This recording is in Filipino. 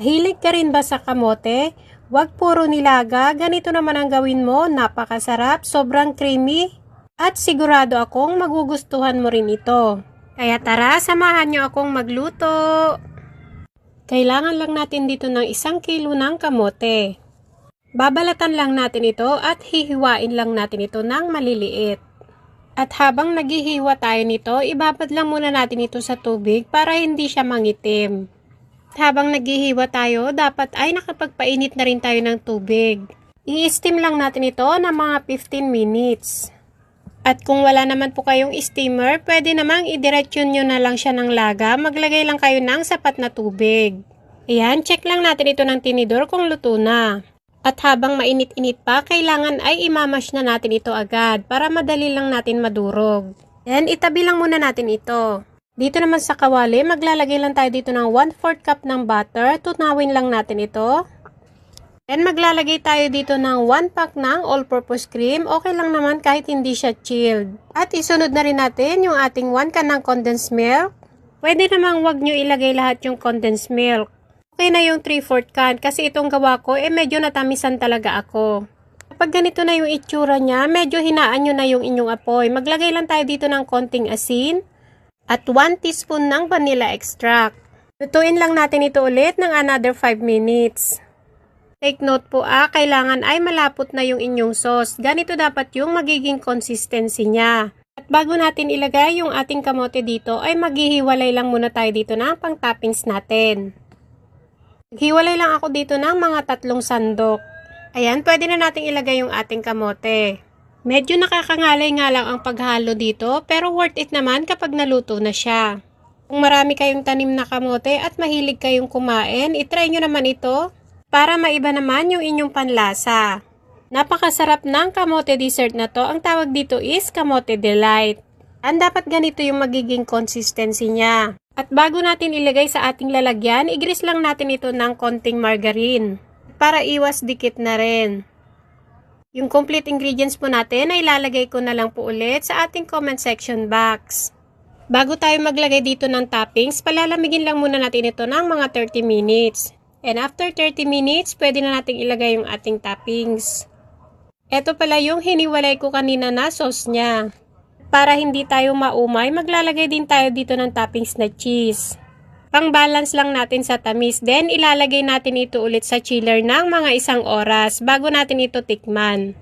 Hilig ka rin ba sa kamote? Huwag puro nilaga, ganito naman ang gawin mo, napakasarap, sobrang creamy, at sigurado akong magugustuhan mo rin ito. Kaya tara, samahan niyo akong magluto. Kailangan lang natin dito ng 1 kilo ng kamote. Babalatan lang natin ito at hihiwain lang natin ito ng maliliit. At habang naghihiwa tayo nito, ibabad lang muna natin ito sa tubig para hindi siya mangitim. Habang naghihiwa tayo, dapat ay nakapagpainit na rin tayo ng tubig. I-steam lang natin ito ng mga 15 minutes. At kung wala naman po kayong steamer, pwede namang idiretso nyo na lang siya ng laga. Maglagay lang kayo ng sapat na tubig. Ayan, check lang natin ito ng tinidor kung luto na. At habang mainit-init pa, kailangan ay imamash na natin ito agad para madali lang natin madurog. Then, itabi lang muna natin ito. Dito naman sa kawali, maglalagay lang tayo dito ng 1/4 cup ng butter. Tunawin lang natin ito. Then maglalagay tayo dito ng 1 pack ng all-purpose cream. Okay lang naman kahit hindi siya chilled. At isunod na rin natin yung ating 1 can ng condensed milk. Pwede namang wag nyo ilagay lahat yung condensed milk. Okay na yung 3/4 can kasi itong gawa ko medyo natamisan talaga ako. Kapag ganito na yung itsura niya, medyo hinaan nyo na yung inyong apoy. Maglagay lang tayo dito ng konting asin. At 1 teaspoon ng vanilla extract. Lutuin lang natin ito ulit ng another 5 minutes. Take note po kailangan ay malapot na yung inyong sauce. Ganito dapat yung magiging consistency niya. At bago natin ilagay yung ating kamote dito, ay maghihiwalay lang muna tayo dito ng pang-toppings natin. Hiwalay lang ako dito ng mga 3 sandok. Ayan, pwede na natin ilagay yung ating kamote. Medyo nakakangalay nga lang ang paghalo dito, pero worth it naman kapag naluto na siya. Kung marami kayong tanim na kamote at mahilig kayong kumain, itry nyo naman ito para maiba naman yung inyong panlasa. Napakasarap ng kamote dessert na to. Ang tawag dito is kamote delight. Ang dapat ganito yung magiging consistency niya. At bago natin ilagay sa ating lalagyan, igrease lang natin ito ng konting margarine para iwas dikit na rin. Yung complete ingredients po natin ay ilalagay ko na lang po ulit sa ating comment section box. Bago tayo maglagay dito ng toppings, palalamigin lang muna natin ito ng mga 30 minutes. And after 30 minutes, pwede na natin ilagay yung ating toppings. Ito pala yung hiniwalay ko kanina na sauce niya. Para hindi tayo maumay, maglalagay din tayo dito ng toppings na cheese. Pang-balance lang natin sa tamis. Then, ilalagay natin ito ulit sa chiller ng mga 1 oras bago natin ito tikman.